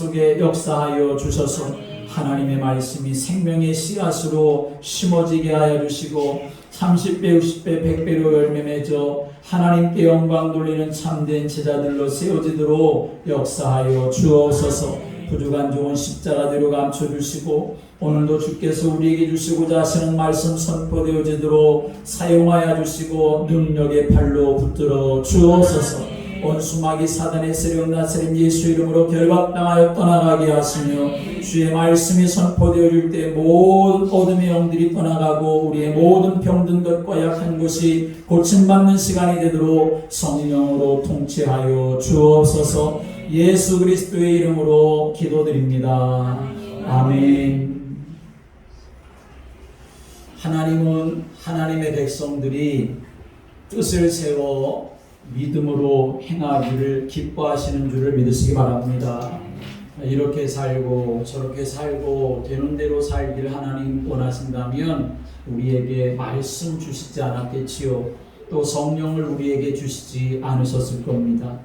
속에 역사하여 주셔서 하나님의 말씀이 생명의 씨앗으로 심어지게 하여 주시고 30배, 60배, 100배로 열매 맺어 하나님께 영광 돌리는 참된 제자들로 세워지도록 역사하여 주옵소서. 부족한 좋은 십자가대로 감춰주시고 오늘도 주께서 우리에게 주시고자 하시는 말씀 선포되어지도록 사용하여 주시고 능력의 팔로 붙들어 주옵소서. 원수마귀 사단의 세력 나사렛 예수 이름으로 결박당하여 떠나가게 하시며 주의 말씀이 선포되어질 때 모든 어둠의 영들이 떠나가고 우리의 모든 병든 것과 약한 것이 고침받는 시간이 되도록 성령으로 통치하여 주옵소서. 예수 그리스도의 이름으로 기도드립니다. 아멘. 하나님은 하나님의 백성들이 뜻을 세워 믿음으로 행하기를 기뻐하시는 줄을 믿으시기 바랍니다. 이렇게 살고 저렇게 살고 되는 대로 살기를 하나님 원하신다면 우리에게 말씀 주시지 않았겠지요. 또 성령을 우리에게 주시지 않으셨을 겁니다.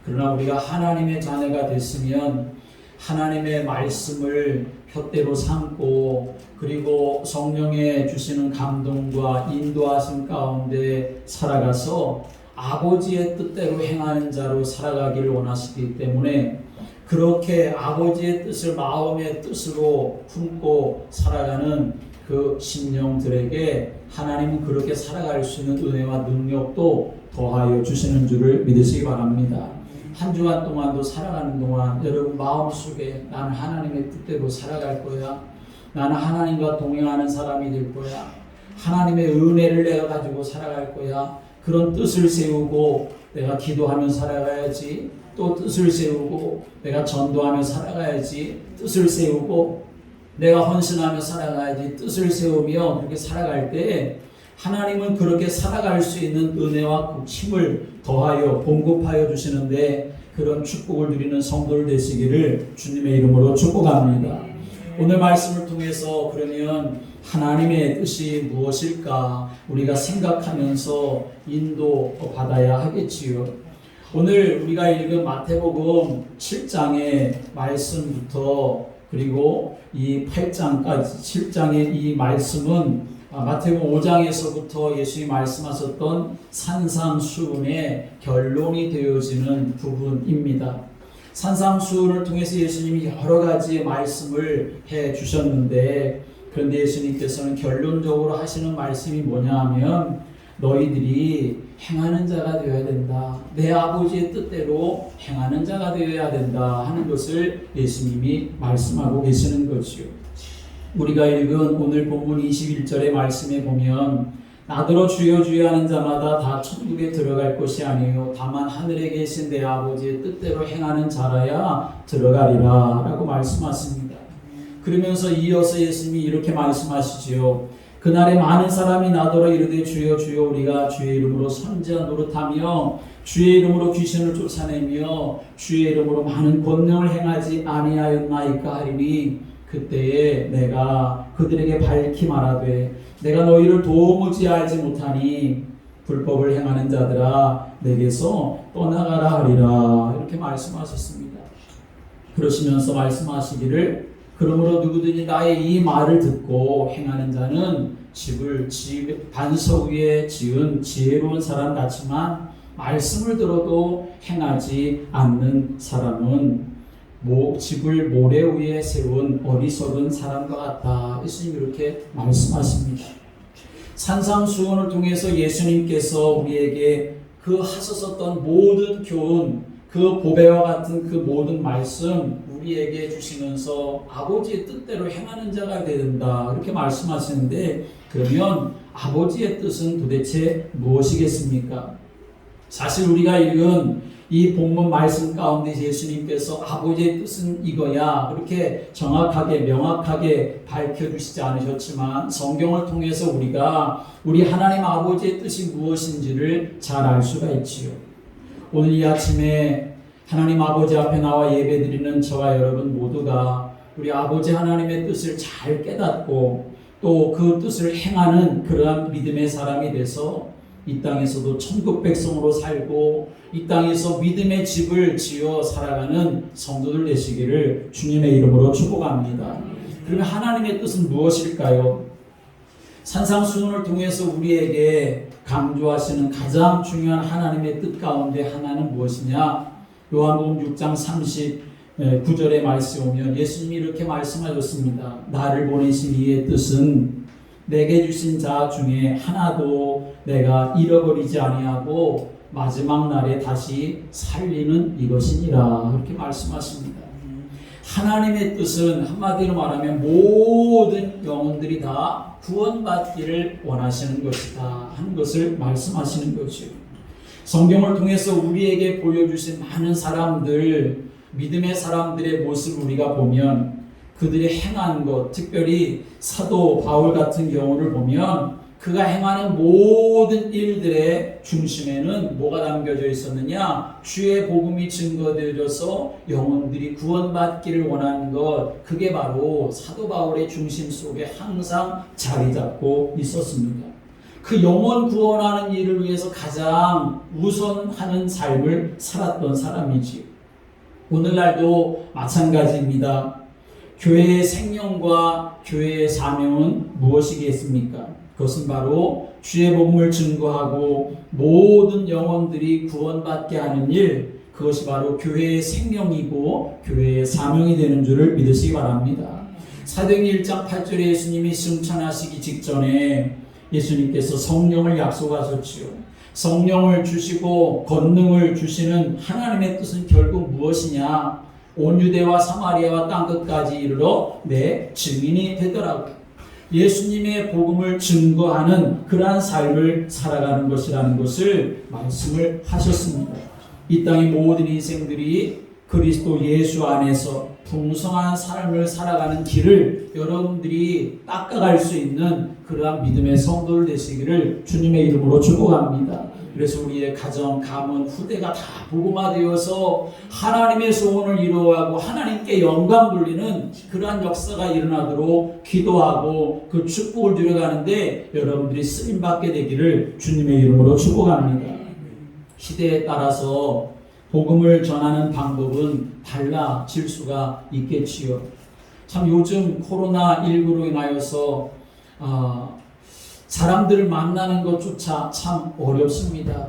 그러나 우리가 하나님의 자녀가 됐으면 하나님의 말씀을 푯대로 삼고 그리고 성령의 주시는 감동과 인도하심 가운데 살아가서 아버지의 뜻대로 행하는 자로 살아가기를 원하시기 때문에 그렇게 아버지의 뜻을 마음의 뜻으로 품고 살아가는 그 심령들에게 하나님은 그렇게 살아갈 수 있는 은혜와 능력도 더하여 주시는 줄을 믿으시기 바랍니다. 한 주간 동안도 살아가는 동안 여러분 마음속에 나는 하나님의 뜻대로 살아갈 거야. 나는 하나님과 동행하는 사람이 될 거야. 하나님의 은혜를 내가 가지고 살아갈 거야. 그런 뜻을 세우고 내가 기도하며 살아가야지. 또 뜻을 세우고 내가 전도하며 살아가야지. 뜻을 세우고 내가 헌신하며 살아가야지. 뜻을 세우며 그렇게 살아갈 때 하나님은 그렇게 살아갈 수 있는 은혜와 힘을 더하여 공급하여 주시는데 그런 축복을 누리는 성도들 되시기를 주님의 이름으로 축복합니다. 오늘 말씀을 통해서 그러면 하나님의 뜻이 무엇일까 우리가 생각하면서 인도받아야 하겠지요. 오늘 우리가 읽은 마태복음 7장의 말씀부터 그리고 이 8장까지 7장의 이 말씀은 마태복음 5장에서부터 예수님이 말씀하셨던 산상수훈의 결론이 되어지는 부분입니다. 산상수훈을 통해서 예수님이 여러 가지 말씀을 해 주셨는데 그런데 예수님께서는 결론적으로 하시는 말씀이 뭐냐 하면 너희들이 행하는 자가 되어야 된다. 내 아버지의 뜻대로 행하는 자가 되어야 된다 하는 것을 예수님이 말씀하고 계시는 것이요. 우리가 읽은 오늘 본문 21절의 말씀에 보면 나더러 주여 주여 하는 자마다 다 천국에 들어갈 것이 아니요 다만 하늘에 계신 내 아버지의 뜻대로 행하는 자라야 들어가리라 라고 말씀하십니다. 그러면서 이어서 예수님이 이렇게 말씀하시지요. 그날에 많은 사람이 나더러 이르되 주여 주여 우리가 주의 이름으로 선지자 노릇하며 주의 이름으로 귀신을 쫓아내며 주의 이름으로 많은 권능을 행하지 아니하였나이까 하리니 그때에 내가 그들에게 밝히 말하되 내가 너희를 도무지 알지 못하니 불법을 행하는 자들아 내게서 떠나가라 하리라 이렇게 말씀하셨습니다. 그러시면서 말씀하시기를 그러므로 누구든지 나의 이 말을 듣고 행하는 자는 집을 반석 위에 지은 지혜로운 사람 같지만 말씀을 들어도 행하지 않는 사람은 집을 모래 위에 세운 어리석은 사람과 같다. 예수님이 이렇게 말씀하십니다. 산상수훈을 통해서 예수님께서 우리에게 그 하셨었던 모든 교훈, 그 보배와 같은 그 모든 말씀 우리에게 주시면서 아버지의 뜻대로 행하는 자가 되어야 된다. 이렇게 말씀하시는데 그러면 아버지의 뜻은 도대체 무엇이겠습니까? 사실 우리가 읽은 이 본문 말씀 가운데 예수님께서 아버지의 뜻은 이거야 그렇게 정확하게 명확하게 밝혀주시지 않으셨지만 성경을 통해서 우리가 우리 하나님 아버지의 뜻이 무엇인지를 잘 알 수가 있지요. 오늘 이 아침에 하나님 아버지 앞에 나와 예배드리는 저와 여러분 모두가 우리 아버지 하나님의 뜻을 잘 깨닫고 또 그 뜻을 행하는 그러한 믿음의 사람이 돼서 이 땅에서도 천국 백성으로 살고 이 땅에서 믿음의 집을 지어 살아가는 성도들 되시기를 주님의 이름으로 축복합니다. 그러면 하나님의 뜻은 무엇일까요? 산상수훈을 통해서 우리에게 강조하시는 가장 중요한 하나님의 뜻 가운데 하나는 무엇이냐? 요한복음 6장 39절의 말씀에 오면 예수님이 이렇게 말씀하셨습니다. 나를 보내신 이의 뜻은 내게 주신 자 중에 하나도 내가 잃어버리지 아니하고 마지막 날에 다시 살리는 이것이니라. 그렇게 말씀하십니다. 하나님의 뜻은 한마디로 말하면 모든 영혼들이 다 구원받기를 원하시는 것이다 하는 것을 말씀하시는 것이요. 성경을 통해서 우리에게 보여주신 많은 사람들, 믿음의 사람들의 모습을 우리가 보면 그들이 행한 것, 특별히 사도 바울 같은 경우를 보면 그가 행하는 모든 일들의 중심에는 뭐가 담겨져 있었느냐? 주의 복음이 증거되어져서 영혼들이 구원받기를 원하는 것, 그게 바로 사도 바울의 중심 속에 항상 자리 잡고 있었습니다. 그 영혼 구원하는 일을 위해서 가장 우선하는 삶을 살았던 사람이지요. 오늘날도 마찬가지입니다. 교회의 생명과 교회의 사명은 무엇이겠습니까? 그것은 바로 주의 복음을 증거하고 모든 영혼들이 구원받게 하는 일, 그것이 바로 교회의 생명이고 교회의 사명이 되는 줄을 믿으시기 바랍니다. 사도행전 1장 8절에 예수님이 승천하시기 직전에 예수님께서 성령을 약속하셨지요. 성령을 주시고 권능을 주시는 하나님의 뜻은 결국 무엇이냐? 온 유대와 사마리아와 땅끝까지 이르러 내 증인이 되더라고요. 예수님의 복음을 증거하는 그러한 삶을 살아가는 것이라는 것을 말씀을 하셨습니다. 이 땅의 모든 인생들이 그리스도 예수 안에서 풍성한 삶을 살아가는 길을 여러분들이 닦아갈 수 있는 그러한 믿음의 성도들 되시기를 주님의 이름으로 축복합니다. 그래서 우리의 가정, 가문, 후대가 다 복음화되어서 하나님의 소원을 이루어가고 하나님께 영광 돌리는 그러한 역사가 일어나도록 기도하고 그 축복을 누려가는데 여러분들이 쓰임받게 되기를 주님의 이름으로 축복합니다. 시대에 따라서 복음을 전하는 방법은 달라질 수가 있겠지요. 참 요즘 코로나19로 인하여서 사람들을 만나는 것조차 참 어렵습니다.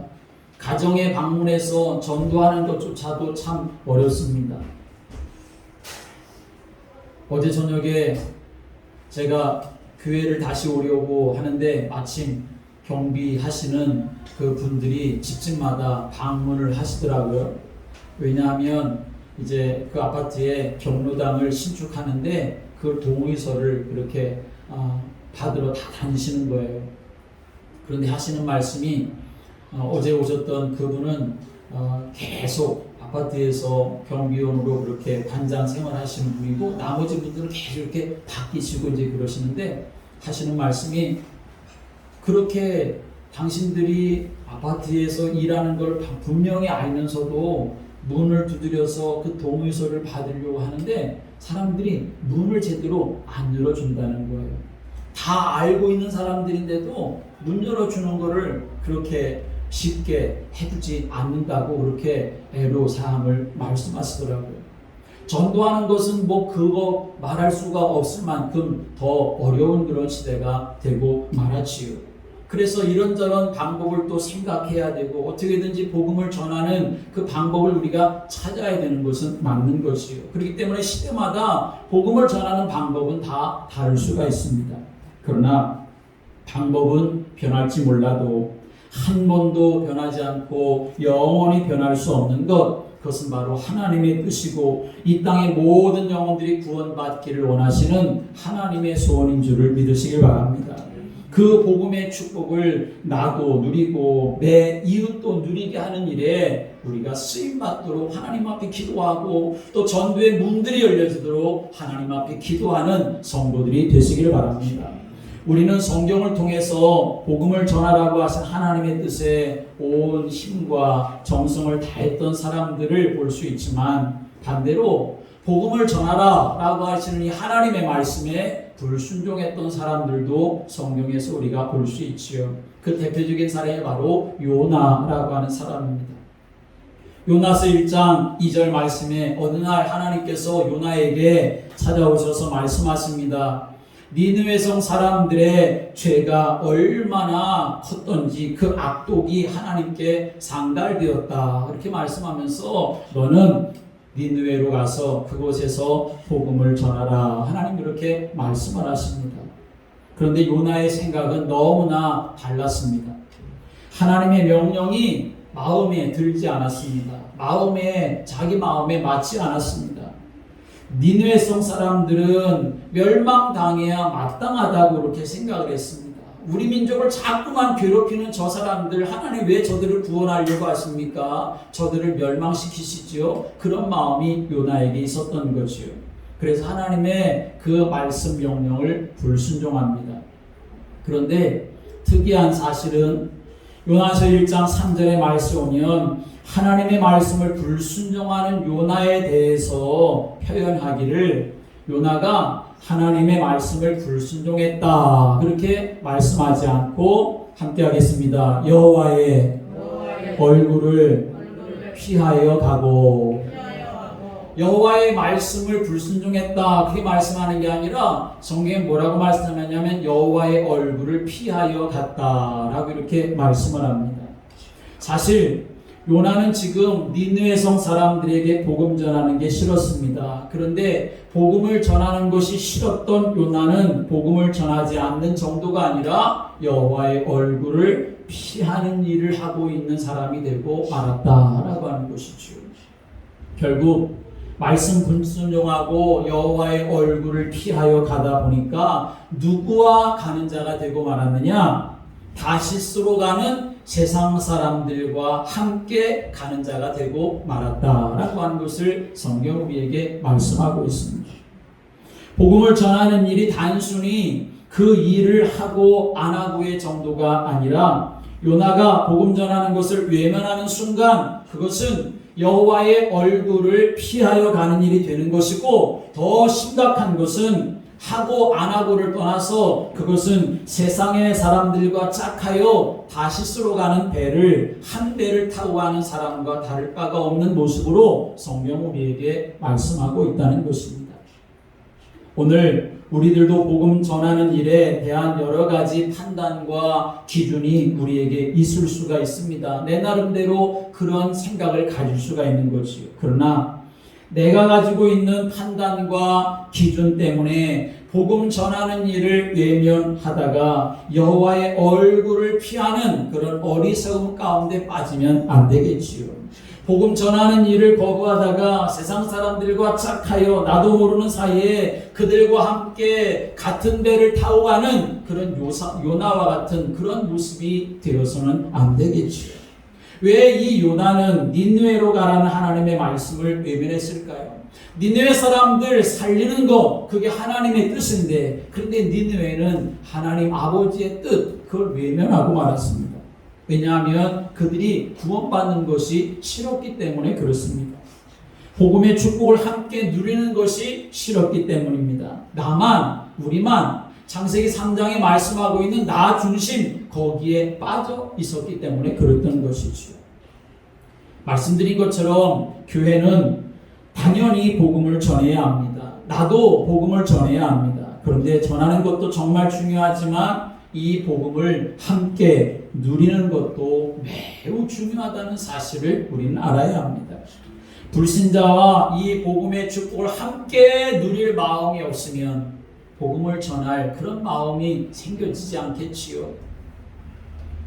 가정에 방문해서 전도하는 것조차도 참 어렵습니다. 어제 저녁에 제가 교회를 다시 오려고 하는데 마침 경비하시는 그 분들이 집집마다 방문을 하시더라고요. 왜냐하면 이제 그 아파트에 경로당을 신축하는데 그 동의서를 그렇게 받으러 다 다니시는 거예요. 그런데 하시는 말씀이 어제 오셨던 그분은 계속 아파트에서 경비원으로 그렇게 반장 생활하시는 분이고 나머지 분들은 계속 이렇게 바뀌시고 이제 그러시는데 하시는 말씀이 그렇게 당신들이 아파트에서 일하는 걸 분명히 알면서도 문을 두드려서 그 동의서를 받으려고 하는데 사람들이 문을 제대로 안 열어준다는 거예요. 다 알고 있는 사람들인데도 문 열어주는 거를 그렇게 쉽게 해주지 않는다고 그렇게 애로사항을 말씀하시더라고요. 전도하는 것은 뭐 그거 말할 수가 없을 만큼 더 어려운 그런 시대가 되고 말았지요. 그래서 이런저런 방법을 또 생각해야 되고 어떻게든지 복음을 전하는 그 방법을 우리가 찾아야 되는 것은 맞는 것이요. 그렇기 때문에 시대마다 복음을 전하는 방법은 다 다를 수가 있습니다. 그러나 방법은 변할지 몰라도 한 번도 변하지 않고 영원히 변할 수 없는 것, 그것은 바로 하나님의 뜻이고 이 땅의 모든 영혼들이 구원받기를 원하시는 하나님의 소원인 줄을 믿으시길 바랍니다. 그 복음의 축복을 나도 누리고 내 이웃도 누리게 하는 일에 우리가 쓰임받도록 하나님 앞에 기도하고 또 전도의 문들이 열려지도록 하나님 앞에 기도하는 성도들이 되시기를 바랍니다. 우리는 성경을 통해서 복음을 전하라고 하신 하나님의 뜻에 온 힘과 정성을 다했던 사람들을 볼 수 있지만 반대로 복음을 전하라 라고 하시는 이 하나님의 말씀에 불순종했던 사람들도 성경에서 우리가 볼 수 있지요. 그 대표적인 사례가 바로 요나라고 하는 사람입니다. 요나서 1장 2절 말씀에 어느 날 하나님께서 요나에게 찾아오셔서 말씀하십니다. 니느웨 성 사람들의 죄가 얼마나 컸던지 그 악독이 하나님께 상달되었다. 그렇게 말씀하면서 너는 니느웨로 가서 그곳에서 복음을 전하라. 하나님 그렇게 말씀을 하십니다. 그런데 요나의 생각은 너무나 달랐습니다. 하나님의 명령이 마음에 들지 않았습니다. 자기 마음에 맞지 않았습니다. 니느웨 성 사람들은 멸망당해야 마땅하다고 그렇게 생각을 했습니다. 우리 민족을 자꾸만 괴롭히는 저 사람들, 하나님 왜 저들을 구원하려고 하십니까? 저들을 멸망시키시지요? 그런 마음이 요나에게 있었던 거지요. 그래서 하나님의 그 말씀 명령을 불순종합니다. 그런데 특이한 사실은 요나서 1장 3절의 말씀에 보면 하나님의 말씀을 불순종하는 요나에 대해서 표현하기를 요나가 하나님의 말씀을 불순종했다 그렇게 말씀하지 않고 함께 하겠습니다. 여호와의 얼굴을 피하여 가고 여호와의 말씀을 불순종했다 그렇게 말씀하는 게 아니라 성경에 뭐라고 말씀하냐면 여호와의 얼굴을 피하여 갔다라고 이렇게 말씀을 합니다. 사실 요나는 지금 니느웨 성 사람들에게 복음 전하는 게 싫었습니다. 그런데 복음을 전하는 것이 싫었던 요나는 복음을 전하지 않는 정도가 아니라 여호와의 얼굴을 피하는 일을 하고 있는 사람이 되고 말았다라고 하는 것이죠. 결국 말씀 불순종하고 여호와의 얼굴을 피하여 가다 보니까 누구와 가는 자가 되고 말았느냐? 다시스로 가는 세상 사람들과 함께 가는 자가 되고 말았다라고 하는 것을 성경 우리에게 말씀하고 있습니다. 복음을 전하는 일이 단순히 그 일을 하고 안 하고의 정도가 아니라 요나가 복음 전하는 것을 외면하는 순간 그것은 여호와의 얼굴을 피하여 가는 일이 되는 것이고 더 심각한 것은 하고 안 하고를 떠나서 그것은 세상의 사람들과 짝하여 다시스로 가는 배를 한 배를 타고 가는 사람과 다를 바가 없는 모습으로 성경 우리에게 말씀하고 있다는 것입니다. 오늘 우리들도 복음 전하는 일에 대한 여러 가지 판단과 기준이 우리에게 있을 수가 있습니다. 내 나름대로 그런 생각을 가질 수가 있는 것이요. 그러나 내가 가지고 있는 판단과 기준 때문에 복음 전하는 일을 외면하다가 여호와의 얼굴을 피하는 그런 어리석음 가운데 빠지면 안 되겠지요. 복음 전하는 일을 거부하다가 세상 사람들과 짝하여 나도 모르는 사이에 그들과 함께 같은 배를 타고 가는 그런 요나와 같은 그런 모습이 되어서는 안 되겠지요. 왜 이 요나는 니느웨로 가라는 하나님의 말씀을 외면했을까요? 니느웨 사람들 살리는 거 그게 하나님의 뜻인데 그런데 니느웨는 하나님 아버지의 뜻 그걸 외면하고 말았습니다. 왜냐하면 그들이 구원받는 것이 싫었기 때문에 그렇습니다. 복음의 축복을 함께 누리는 것이 싫었기 때문입니다. 우리만 창세기 3장에 말씀하고 있는 나 중심 거기에 빠져 있었기 때문에 그랬던 것이죠. 말씀드린 것처럼 교회는 당연히 복음을 전해야 합니다. 나도 복음을 전해야 합니다. 그런데 전하는 것도 정말 중요하지만 이 복음을 함께 누리는 것도 매우 중요하다는 사실을 우리는 알아야 합니다. 불신자와 이 복음의 축복을 함께 누릴 마음이 없으면 복음을 전할 그런 마음이 생겨지지 않겠지요.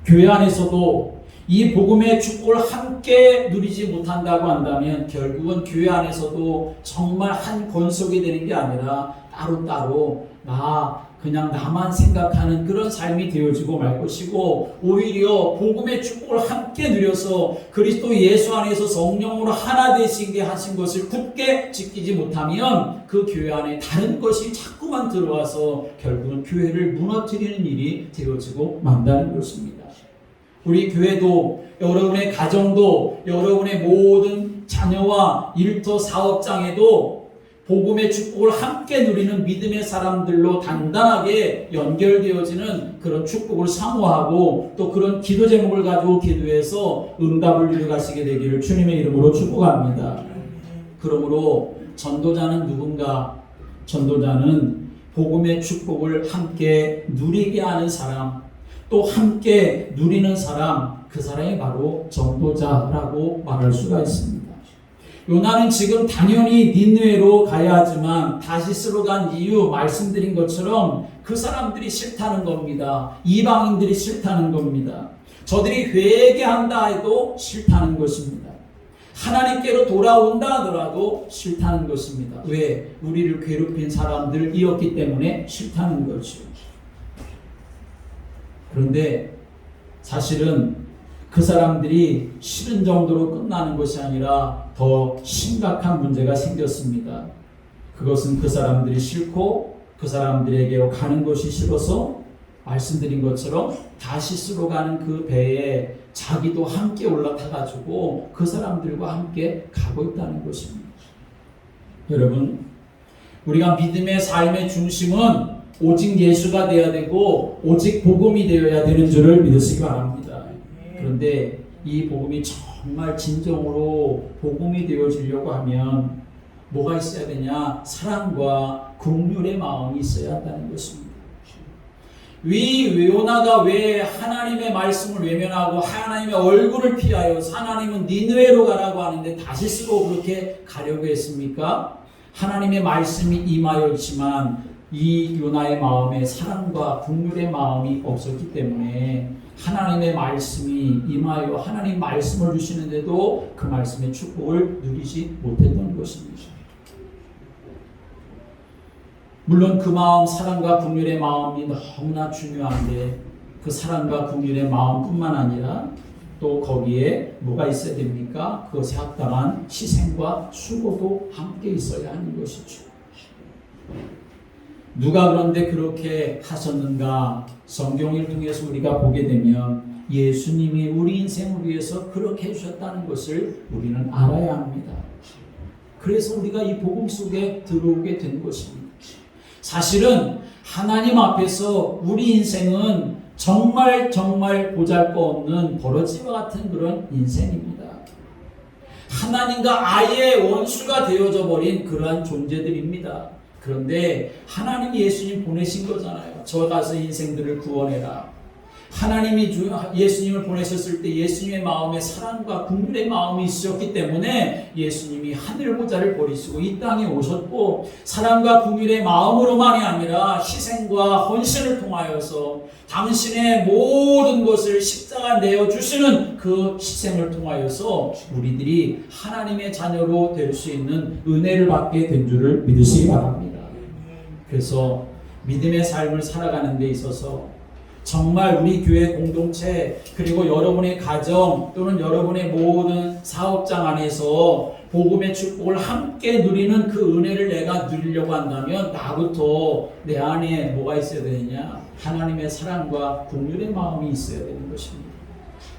교회 안에서도 이 복음의 축복을 함께 누리지 못한다고 한다면 결국은 교회 안에서도 정말 한 권속이 되는 게 아니라 따로따로 그냥 나만 생각하는 그런 삶이 되어지고 말 것이고 오히려 복음의 축복을 함께 누려서 그리스도 예수 안에서 성령으로 하나 되시게 하신 것을 굳게 지키지 못하면 그 교회 안에 다른 것이 자꾸만 들어와서 결국은 교회를 무너뜨리는 일이 되어지고 만다는 것입니다. 우리 교회도 여러분의 가정도 여러분의 모든 자녀와 일터 사업장에도 복음의 축복을 함께 누리는 믿음의 사람들로 단단하게 연결되어지는 그런 축복을 사모하고 또 그런 기도 제목을 가지고 기도해서 응답을 이루어가시게 되기를 주님의 이름으로 축복합니다. 그러므로 전도자는 누군가? 전도자는 복음의 축복을 함께 누리게 하는 사람, 또 함께 누리는 사람, 그 사람이 바로 전도자라고 말할 수가 있습니다. 요나는 지금 당연히 니느웨로 가야 하지만 다시스로 간 이유 말씀드린 것처럼 그 사람들이 싫다는 겁니다. 이방인들이 싫다는 겁니다. 저들이 회개한다 해도 싫다는 것입니다. 하나님께로 돌아온다 하더라도 싫다는 것입니다. 왜? 우리를 괴롭힌 사람들이었기 때문에 싫다는 거죠. 그런데 사실은 그 사람들이 싫은 정도로 끝나는 것이 아니라 더 심각한 문제가 생겼습니다. 그것은 그 사람들이 싫고 그 사람들에게로 가는 것이 싫어서 말씀드린 것처럼 다시스로 가는 그 배에 자기도 함께 올라타가지고 그 사람들과 함께 가고 있다는 것입니다. 여러분, 우리가 믿음의 삶의 중심은 오직 예수가 되어야 되고 오직 복음이 되어야 되는 줄을 믿으시기 바랍니다. 그런데 이 복음이 정말 진정으로 복음이 되어지려고 하면 뭐가 있어야 되냐? 사랑과 긍휼의 마음이 있어야 한다는 것입니다. 요나가 왜 하나님의 말씀을 외면하고 하나님의 얼굴을 피하여 하나님은 니느웨로 가라고 하는데 다시스로 그렇게 가려고 했습니까? 하나님의 말씀이 임하였지만 이 요나의 마음에 사랑과 긍휼의 마음이 없었기 때문에 하나님의 말씀이 임하여 하나님 말씀을 주시는데도 그 말씀의 축복을 누리지 못했던 것입니다. 물론 그 마음, 사랑과 긍휼의 마음이 너무나 중요한데 그 사랑과 긍휼의 마음뿐만 아니라 또 거기에 뭐가 있어야 됩니까? 그것에 합당한 희생과 수고도 함께 있어야 하는 것이죠. 누가 그런데 그렇게 하셨는가? 성경을 통해서 우리가 보게 되면 예수님이 우리 인생을 위해서 그렇게 해주셨다는 것을 우리는 알아야 합니다. 그래서 우리가 이 복음 속에 들어오게 된 것입니다. 사실은 하나님 앞에서 우리 인생은 정말 보잘것없는 버러지와 같은 그런 인생입니다. 하나님과 아예 원수가 되어져 버린 그러한 존재들입니다. 그런데 하나님이 예수님 보내신 거잖아요. 저 가서 인생들을 구원해라. 하나님이 예수님을 보내셨을 때 예수님의 마음에 사랑과 긍휼의 마음이 있었기 때문에 예수님이 하늘 보좌를 버리시고 이 땅에 오셨고 사랑과 긍휼의 마음으로만이 아니라 희생과 헌신을 통하여서 당신의 모든 것을 십자가 내어주시는 그 희생을 통하여서 우리들이 하나님의 자녀로 될 수 있는 은혜를 받게 된 줄을 믿으시기 바랍니다. 그래서 믿음의 삶을 살아가는 데 있어서 정말 우리 교회 공동체 그리고 여러분의 가정 또는 여러분의 모든 사업장 안에서 복음의 축복을 함께 누리는 그 은혜를 내가 누리려고 한다면 나부터 내 안에 뭐가 있어야 되느냐? 하나님의 사랑과 긍휼의 마음이 있어야 되는 것입니다.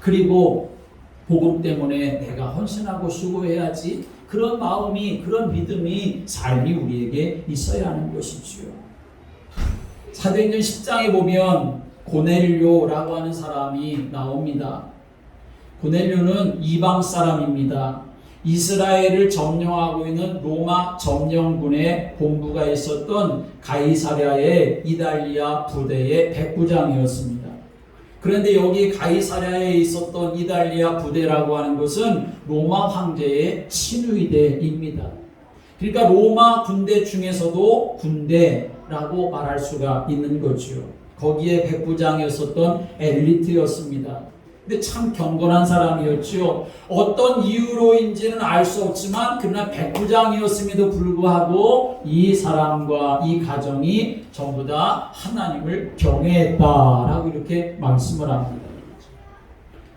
그리고 복음 때문에 내가 헌신하고 수고해야지 그런 마음이 그런 믿음이 삶이 우리에게 있어야 하는 것이지요. 사도행전 10장에 보면 고넬료라고 하는 사람이 나옵니다. 고넬료는 이방 사람입니다. 이스라엘을 점령하고 있는 로마 점령군의 본부가 있었던 가이사랴의 이달리아 부대의 백부장이었습니다. 그런데 여기 가이사랴에 있었던 이달리아 부대라고 하는 것은 로마 황제의 친위대입니다. 그러니까 로마 군대 중에서도 군대라고 말할 수가 있는 거죠. 거기에 백부장이었었던 엘리트였습니다. 근데 참 경건한 사람이었죠. 어떤 이유로인지는 알 수 없지만 그러나 백부장이었음에도 불구하고 이 사람과 이 가정이 전부 다 하나님을 경외했다라고 이렇게 말씀을 합니다.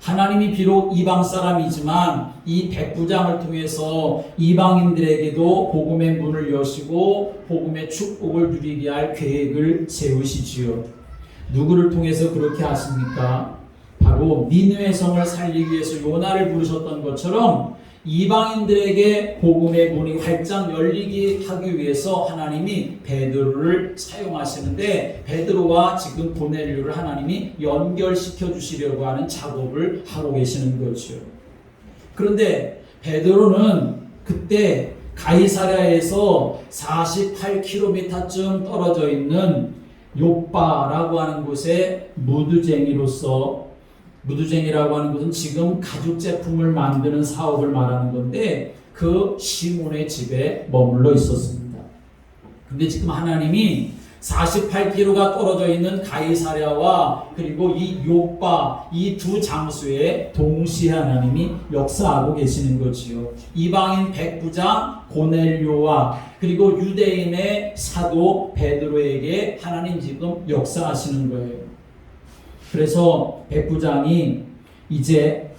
하나님이 비록 이방 사람이지만 이 백부장을 통해서 이방인들에게도 복음의 문을 여시고 복음의 축복을 누리게 할 계획을 세우시지요. 누구를 통해서 그렇게 하십니까? 바로 니느웨 성을 살리기 위해서 요나를 부르셨던 것처럼 이방인들에게 복음의 문이 활짝 열리게 하기 위해서 하나님이 베드로를 사용하시는데, 베드로와 지금 고넬료를 하나님이 연결시켜 주시려고 하는 작업을 하고 계시는 거죠. 그런데 베드로는 그때 가이사랴에서 48km쯤 떨어져 있는 욥바라고 하는 곳에 무두쟁이라고 하는 것은 지금 가죽 제품을 만드는 사업을 말하는 건데, 그 시몬의 집에 머물러 있었습니다. 근데 지금 하나님이 48km가 떨어져 있는 가이사랴와 그리고 이 욥바, 이 두 장소에 동시에 하나님이 역사하고 계시는 거지요. 이방인 백부장 고넬료와 그리고 유대인의 사도 베드로에게 하나님 지금 역사하시는 거예요. 그래서 백부장이 이제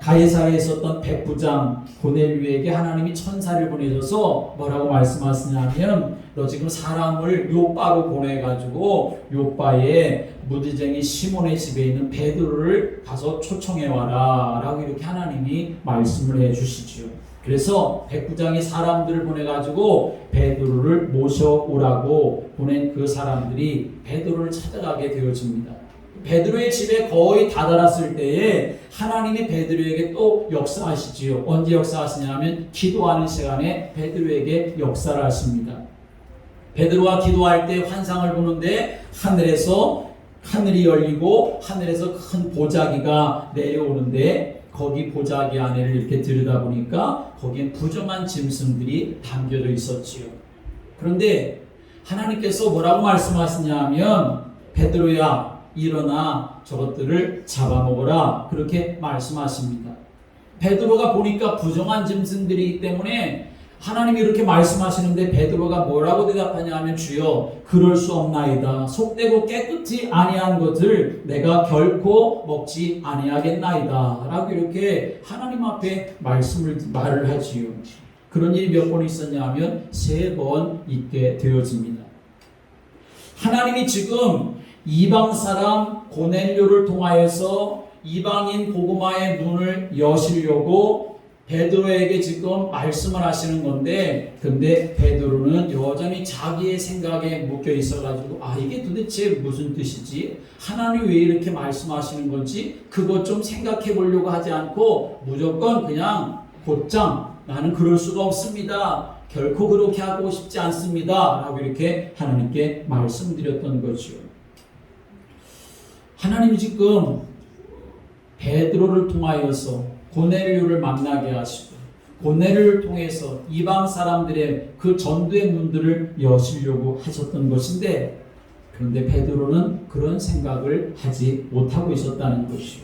가이사랴에 있었던 백부장 고넬료에게 하나님이 천사를 보내셔서 뭐라고 말씀하시냐면, 너 지금 사람을 욥바로 보내가지고 욥바에 무드쟁이 시몬의 집에 있는 베드로를 가서 초청해와라 라고 이렇게 하나님이 말씀을 해주시죠. 그래서 백부장이 사람들을 보내가지고 베드로를 모셔오라고 보낸 그 사람들이 베드로를 찾아가게 되어집니다. 베드로의 집에 거의 다다랐을 때에 하나님이 베드로에게 또 역사하시지요. 언제 역사하시냐면 기도하는 시간에 베드로에게 역사를 하십니다. 베드로가 기도할 때 환상을 보는데 하늘이 열리고 하늘에서 큰 보자기가 내려오는데, 거기 보자기 안에를 이렇게 들여다보니까 거기엔 부정한 짐승들이 담겨져 있었지요. 그런데 하나님께서 뭐라고 말씀하시냐면, 베드로야 일어나 저것들을 잡아먹어라, 그렇게 말씀하십니다. 베드로가 보니까 부정한 짐승들이기 때문에 하나님이 이렇게 말씀하시는데 베드로가 뭐라고 대답하냐 하면, 주여 그럴 수 없나이다. 속되고 깨끗이 아니한 것을 내가 결코 먹지 아니하겠나이다 라고 이렇게 하나님 앞에 말을 하지요. 그런 일이 몇 번 있었냐 하면 3번 있게 되어집니다. 하나님이 지금 이방 사람 고넬료를 통하여서 이방인 복음화의 문을 여시려고 베드로에게 지금 말씀을 하시는 건데, 근데 베드로는 여전히 자기의 생각에 묶여 있어가지고, 이게 도대체 무슨 뜻이지? 하나님 왜 이렇게 말씀하시는 건지 그것 좀 생각해 보려고 하지 않고 무조건 그냥 곧장 나는 그럴 수가 없습니다, 결코 그렇게 하고 싶지 않습니다 라고 이렇게 하나님께 말씀드렸던 거죠. 하나님이 지금 베드로를 통하여서 고넬료를 만나게 하시고, 고넬료를 통해서 이방 사람들의 그 전도의 문들을 여시려고 하셨던 것인데, 그런데 베드로는 그런 생각을 하지 못하고 있었다는 것이요.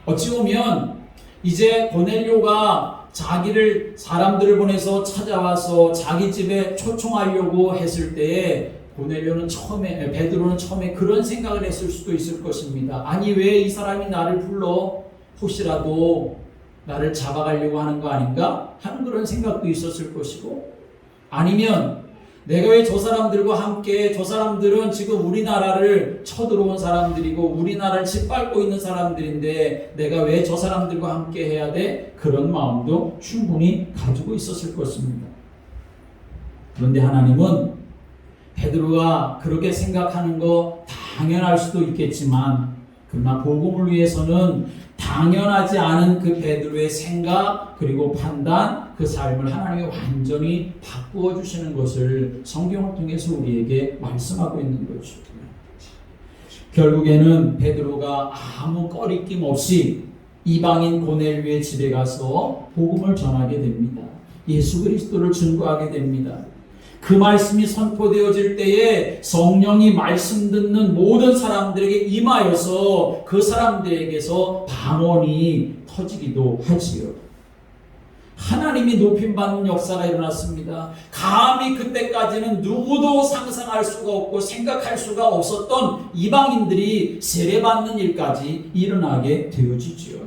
어찌 보면 이제 고넬료가 사람들을 보내서 찾아와서 자기 집에 초청하려고 했을 때에 베드로는 처음에 그런 생각을 했을 수도 있을 것입니다. 아니, 왜 이 사람이 나를 불러? 혹시라도 나를 잡아가려고 하는 거 아닌가? 하는 그런 생각도 있었을 것이고, 아니면 내가 왜 저 사람들과 함께, 저 사람들은 지금 우리나라를 쳐들어온 사람들이고 우리나라를 짓밟고 있는 사람들인데 내가 왜 저 사람들과 함께 해야 돼? 그런 마음도 충분히 가지고 있었을 것입니다. 그런데 하나님은 베드로가 그렇게 생각하는 거 당연할 수도 있겠지만, 그러나 복음을 위해서는 당연하지 않은 그 베드로의 생각 그리고 판단, 그 삶을 하나님이 완전히 바꾸어 주시는 것을 성경을 통해서 우리에게 말씀하고 있는 거죠. 결국에는 베드로가 아무 꺼리낌 없이 이방인 고넬료의 집에 가서 복음을 전하게 됩니다. 예수 그리스도를 증거하게 됩니다. 그 말씀이 선포되어질 때에 성령이 말씀 듣는 모든 사람들에게 임하여서 그 사람들에게서 방언이 터지기도 하지요. 하나님이 높임받는 역사가 일어났습니다. 감히 그때까지는 누구도 상상할 수가 없고 생각할 수가 없었던 이방인들이 세례받는 일까지 일어나게 되어지죠.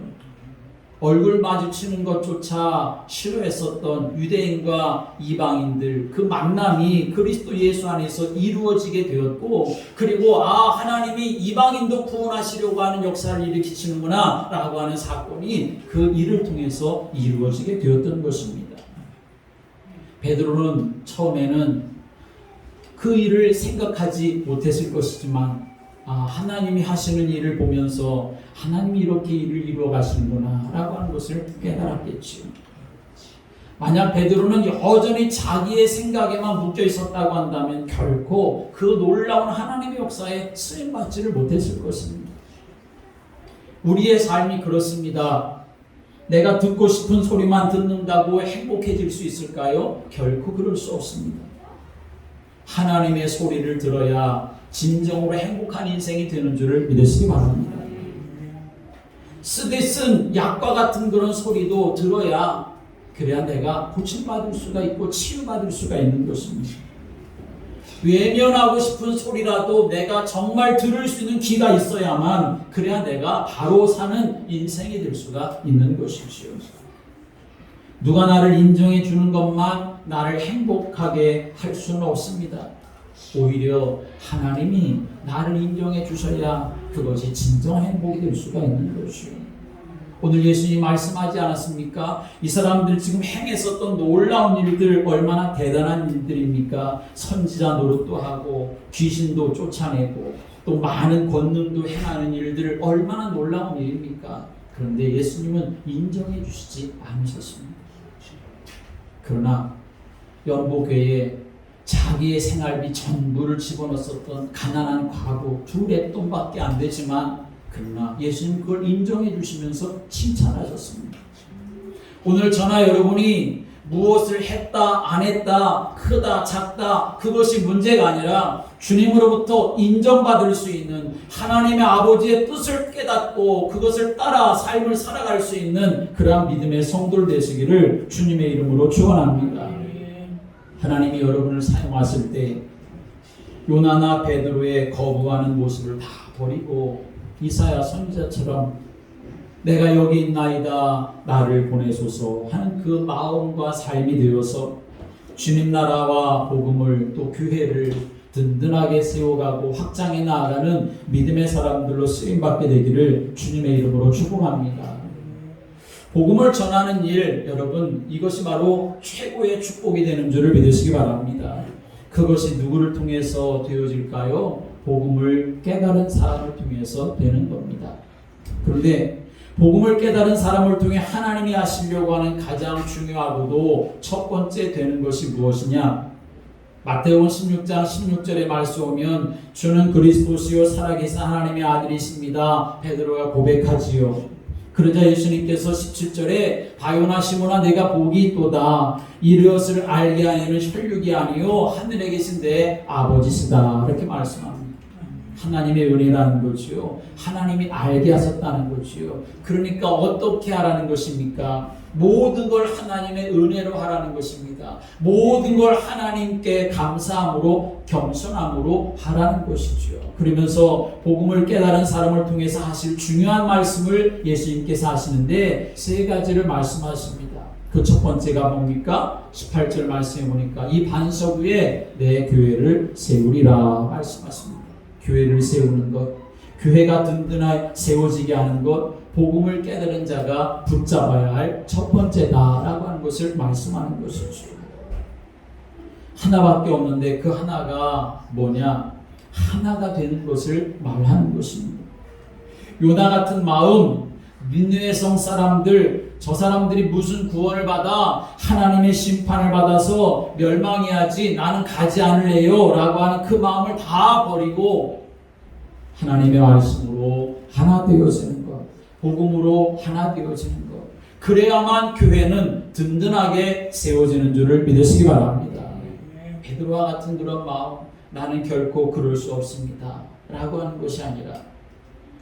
얼굴 마주치는 것조차 싫어했었던 유대인과 이방인들, 그 만남이 그리스도 예수 안에서 이루어지게 되었고, 그리고 하나님이 이방인도 구원하시려고 하는 역사를 일으키시는구나 라고 하는 사건이 그 일을 통해서 이루어지게 되었던 것입니다. 베드로는 처음에는 그 일을 생각하지 못했을 것이지만 하나님이 하시는 일을 보면서 하나님이 이렇게 일을 이루어 가시는구나 라고 하는 것을 깨달았겠지요. 만약 베드로는 여전히 자기의 생각에만 묶여 있었다고 한다면 결코 그 놀라운 하나님의 역사에 쓰임받지를 못했을 것입니다. 우리의 삶이 그렇습니다. 내가 듣고 싶은 소리만 듣는다고 행복해질 수 있을까요? 결코 그럴 수 없습니다. 하나님의 소리를 들어야 진정으로 행복한 인생이 되는 줄을 믿으시기 바랍니다. 쓰디 쓴 약과 같은 그런 소리도 들어야 그래야 내가 고침받을 수가 있고 치유받을 수가 있는 것입니다. 외면하고 싶은 소리라도 내가 정말 들을 수 있는 귀가 있어야만 그래야 내가 바로 사는 인생이 될 수가 있는 것이지요. 누가 나를 인정해 주는 것만 나를 행복하게 할 수는 없습니다. 오히려 하나님이 나를 인정해 주셔야 그것이 진정한 행복이 될 수가 있는 것이요. 오늘 예수님 말씀하지 않았습니까? 이 사람들 지금 행했었던 놀라운 일들 얼마나 대단한 일들입니까? 선지자 노릇도 하고 귀신도 쫓아내고 또 많은 권능도 행하는 일들 얼마나 놀라운 일입니까? 그런데 예수님은 인정해 주시지 않으셨습니다. 그러나 연보교회에 자기의 생활비 전부를 집어넣었던 가난한 과부 두 랩돈밖에 안 되지만 그러나 예수님 그걸 인정해 주시면서 칭찬하셨습니다. 오늘 저나 여러분이 무엇을 했다 안 했다 크다 작다 그것이 문제가 아니라 주님으로부터 인정받을 수 있는 하나님의 아버지의 뜻을 깨닫고 그것을 따라 삶을 살아갈 수 있는 그러한 믿음의 성도들 되시기를 주님의 이름으로 축원합니다. 하나님이 여러분을 사용하실 때 요나나 베드로의 거부하는 모습을 다 버리고 이사야 선지자처럼 내가 여기 있나이다 나를 보내소서 하는 그 마음과 삶이 되어서 주님 나라와 복음을 또 교회를 든든하게 세워가고 확장해 나아가는 믿음의 사람들로 쓰임받게 되기를 주님의 이름으로 축복합니다. 복음을 전하는 일, 여러분 이것이 바로 최고의 축복이 되는 줄을 믿으시기 바랍니다. 그것이 누구를 통해서 되어질까요? 복음을 깨달은 사람을 통해서 되는 겁니다. 그런데 복음을 깨달은 사람을 통해 하나님이 하시려고 하는 가장 중요하고도 첫 번째 되는 것이 무엇이냐? 마태복음 16장 16절의 말씀 오면 주는 그리스도시요 살아계신 하나님의 아들이십니다. 베드로가 고백하지요. 그러자 예수님께서 17절에 바요나 시몬아 내가 복이 있도다 이것을 알게 하려는 혈육이 아니요 하늘에 계신 내 아버지시다 이렇게 말씀합니다. 하나님의 은혜라는 거지요. 하나님이 알게 하셨다는 거지요. 그러니까 어떻게 하라는 것입니까? 모든 걸 하나님의 은혜로 하라는 것입니다. 모든 걸 하나님께 감사함으로 겸손함으로 하라는 것이지요. 그러면서 복음을 깨달은 사람을 통해서 하실 중요한 말씀을 예수님께서 하시는데 세 가지를 말씀하십니다. 그 첫 번째가 뭡니까? 18절 말씀해 보니까 이 반석 위에 내 교회를 세우리라 말씀하십니다. 교회를 세우는 것, 교회가 든든하게 세워지게 하는 것, 복음을 깨달은 자가 붙잡아야 할 첫 번째다라고 하는 것을 말씀하는 것이죠. 하나밖에 없는데 그 하나가 뭐냐? 하나가 되는 것을 말하는 것입니다. 요나 같은 마음, 니느웨 성 사람들, 저 사람들이 무슨 구원을 받아 하나님의 심판을 받아서 멸망해야지 나는 가지 않을래요 라고 하는 그 마음을 다 버리고 하나님의 말씀으로 하나 되어지는 것, 복음으로 하나 되어지는 것, 그래야만 교회는 든든하게 세워지는 줄을 믿으시기 바랍니다. 베드로와 같은 그런 마음, 나는 결코 그럴 수 없습니다 라고 하는 것이 아니라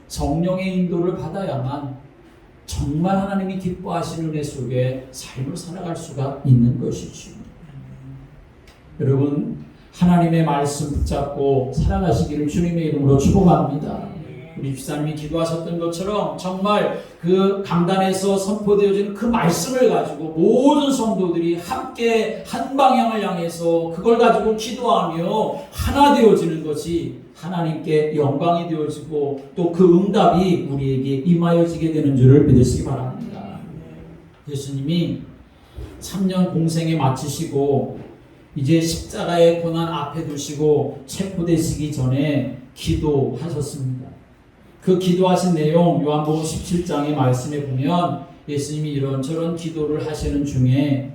성령의 인도를 받아야만 정말 하나님이 기뻐하시는 은혜 속에 삶을 살아갈 수가 있는 것이죠. 여러분 하나님의 말씀 붙잡고 살아가시기를 주님의 이름으로 축복합니다. 우리 집사님이 기도하셨던 것처럼 정말 그 강단에서 선포되어지는 그 말씀을 가지고 모든 성도들이 함께 한 방향을 향해서 그걸 가지고 기도하며 하나 되어지는 것이 하나님께 영광이 되어지고 또 그 응답이 우리에게 임하여지게 되는 줄을 믿으시기 바랍니다. 예수님이 3년 공생에 마치시고 이제 십자가의 고난 앞에 두시고 체포되시기 전에 기도하셨습니다. 그 기도하신 내용 요한복음 17장의 말씀에 보면 예수님이 이런저런 기도를 하시는 중에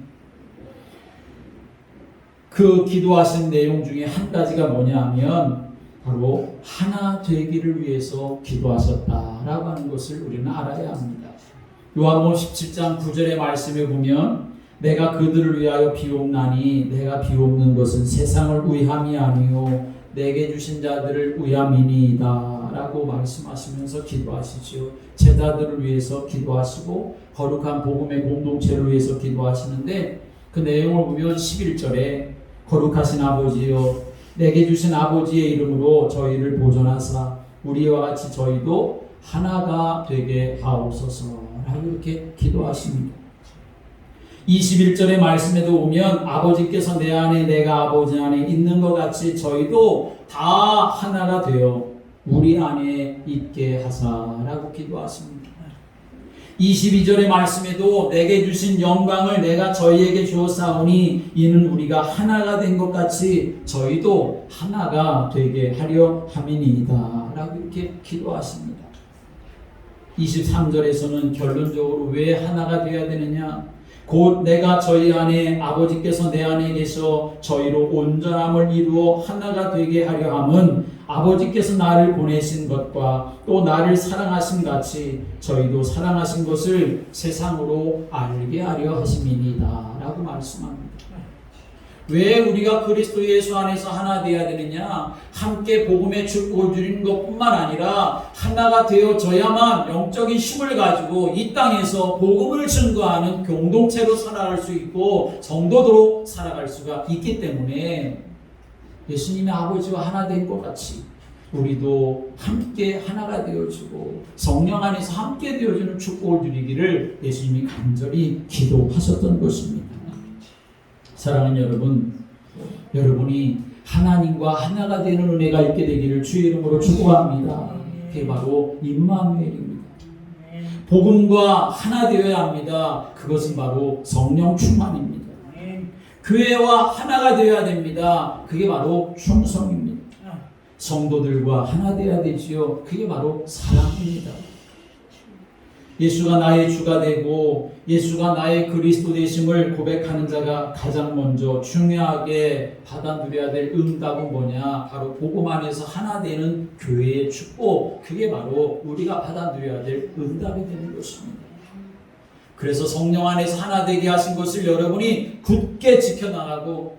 그 기도하신 내용 중에 한 가지가 뭐냐 하면 바로 하나 되기를 위해서 기도하셨다라고 하는 것을 우리는 알아야 합니다. 요한복음 17장 9절의 말씀에 보면 내가 그들을 위하여 비옵나니 내가 비옵는 것은 세상을 위함이 아니요 내게 주신 자들을 위함이니이다 라고 말씀하시면서 기도하시죠. 제자들을 위해서 기도하시고 거룩한 복음의 공동체를 위해서 기도하시는데 그 내용을 보면 11절에 거룩하신 아버지여 내게 주신 아버지의 이름으로 저희를 보존하사 우리와 같이 저희도 하나가 되게 하옵소서 라고 이렇게 기도하십니다. 21절의 말씀에도 보면 아버지께서 내 안에 내가 아버지 안에 있는 것 같이 저희도 다 하나가 되어 우리 안에 있게 하사라고 기도하십니다. 22절의 말씀에도 내게 주신 영광을 내가 저희에게 주었사오니 이는 우리가 하나가 된 것 같이 저희도 하나가 되게 하려 함이니이다 라고 이렇게 기도하십니다. 23절에서는 결론적으로 왜 하나가 되어야 되느냐, 곧 내가 저희 안에 아버지께서 내 안에 계셔 저희로 온전함을 이루어 하나가 되게 하려 함은 아버지께서 나를 보내신 것과 또 나를 사랑하신 같이 저희도 사랑하신 것을 세상으로 알게 하려 하심이니이다 라고 말씀합니다. 왜 우리가 그리스도 예수 안에서 하나 되어야 되느냐? 함께 복음의 축복을 누리는 것뿐만 아니라 하나가 되어져야만 영적인 힘을 가지고 이 땅에서 복음을 증거하는 공동체로 살아갈 수 있고 성도로 살아갈 수가 있기 때문에 예수님의 아버지와 하나 된 것 같이 우리도 함께 하나가 되어지고 성령 안에서 함께 되어지는 축복을 누리기를 예수님이 간절히 기도하셨던 것입니다. 사랑하는 여러분, 여러분이 하나님과 하나가 되는 은혜가 있게 되기를 주의 이름으로 축복합니다. 그게 바로 임마누엘입니다. 복음과 하나 되어야 합니다. 그것은 바로 성령 충만입니다. 교회와 하나가 되어야 됩니다. 그게 바로 충성입니다. 성도들과 하나 되어야 되지요. 그게 바로 사랑입니다. 예수가 나의 주가 되고 예수가 나의 그리스도 되심을 고백하는 자가 가장 먼저 중요하게 받아 누려야 될 응답은 뭐냐? 바로 복음 안에서 하나 되는 교회의 축복. 그게 바로 우리가 받아 누려야 될 응답이 되는 것입니다. 그래서 성령 안에서 하나 되게 하신 것을 여러분이 굳게 지켜나가고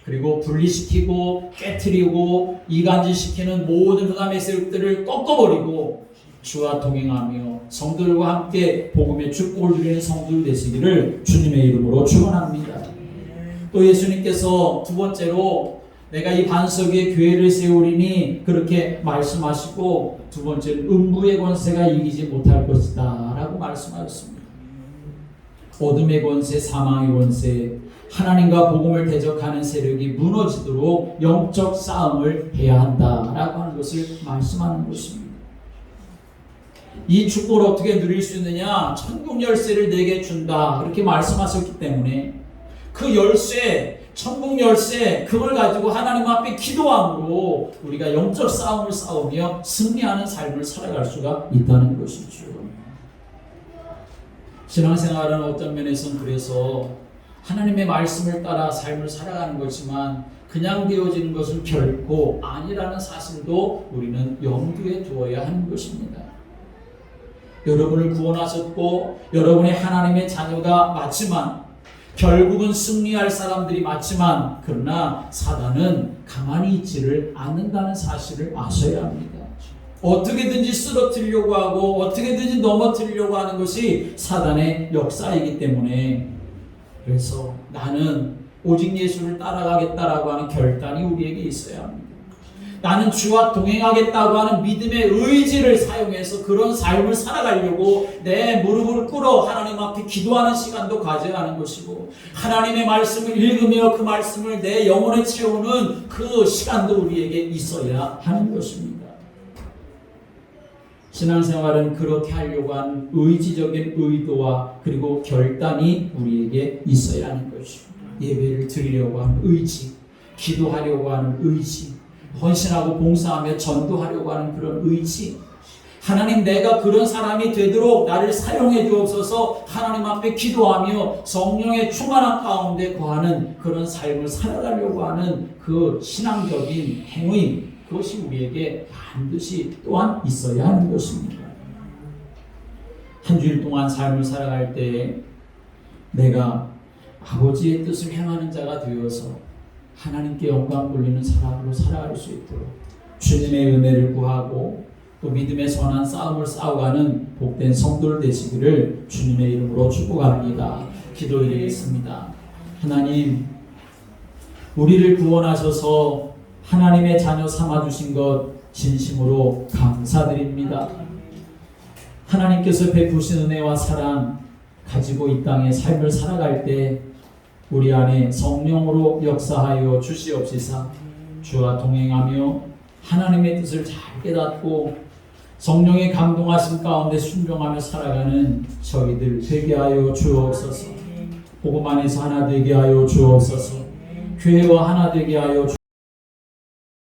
그리고 분리시키고 깨트리고 이간질시키는 모든 흑암의 세력들을 꺾어버리고 주와 동행하며 성도들과 함께 복음의 축복을 누리는 성도들 되시기를 주님의 이름으로 축원합니다. 또 예수님께서 두 번째로 내가 이 반석 위에 교회를 세우리니 그렇게 말씀하시고 두 번째는 음부의 권세가 이기지 못할 것이다 라고 말씀하셨습니다. 어둠의 권세, 사망의 권세, 하나님과 복음을 대적하는 세력이 무너지도록 영적 싸움을 해야 한다라고 하는 것을 말씀하는 것입니다. 이 축복을 어떻게 누릴 수 있느냐? 천국 열쇠를 내게 준다 그렇게 말씀하셨기 때문에 그 열쇠, 천국 열쇠 그걸 가지고 하나님 앞에 기도함으로 우리가 영적 싸움을 싸우며 승리하는 삶을 살아갈 수가 있다는 것이죠. 신앙생활은 어떤 면에서는 그래서 하나님의 말씀을 따라 삶을 살아가는 거지만 그냥 되어지는 것은 결코 아니라는 사실도 우리는 염두에 두어야 하는 것입니다. 여러분을 구원하셨고 여러분의 하나님의 자녀가 맞지만 결국은 승리할 사람들이 맞지만 그러나 사단은 가만히 있지를 않는다는 사실을 아셔야 합니다. 어떻게든지 쓰러뜨리려고 하고 어떻게든지 넘어뜨리려고 하는 것이 사단의 역사이기 때문에 그래서 나는 오직 예수를 따라가겠다라고 하는 결단이 우리에게 있어야 합니다. 나는 주와 동행하겠다고 하는 믿음의 의지를 사용해서 그런 삶을 살아가려고 내 무릎을 꿇어 하나님 앞에 기도하는 시간도 가져야 하는 것이고, 하나님의 말씀을 읽으며 그 말씀을 내 영혼에 채우는 그 시간도 우리에게 있어야 하는 것입니다. 신앙생활은 그렇게 하려고 하는 의지적인 의도와 그리고 결단이 우리에게 있어야 하는 것입니다. 예배를 드리려고 하는 의지, 기도하려고 하는 의지, 헌신하고 봉사하며 전도하려고 하는 그런 의지, 하나님 내가 그런 사람이 되도록 나를 사용해 주옵소서 하나님 앞에 기도하며 성령의 충만한 가운데 거하는 그런 삶을 살아가려고 하는 그 신앙적인 행위, 그것이 우리에게 반드시 또한 있어야 하는 것입니다. 한 주일 동안 삶을 살아갈 때 내가 아버지의 뜻을 행하는 자가 되어서 하나님께 영광 돌리는 사람으로 살아갈 수 있도록 주님의 은혜를 구하고 또 믿음의 선한 싸움을 싸워가는 복된 성도들 되시기를 주님의 이름으로 축복합니다. 기도드리겠습니다. 하나님, 우리를 구원하셔서 하나님의 자녀 삼아주신 것 진심으로 감사드립니다. 하나님께서 베푸신 은혜와 사랑 가지고 이 땅에 삶을 살아갈 때 우리 안에 성령으로 역사하여 주시옵시사 주와 동행하며 하나님의 뜻을 잘 깨닫고 성령의 감동하심 가운데 순종하며 살아가는 저희들 되게 하여 주옵소서. 복음 안에서 하나 되게 하여 주옵소서. 교회와 하나 되게 하여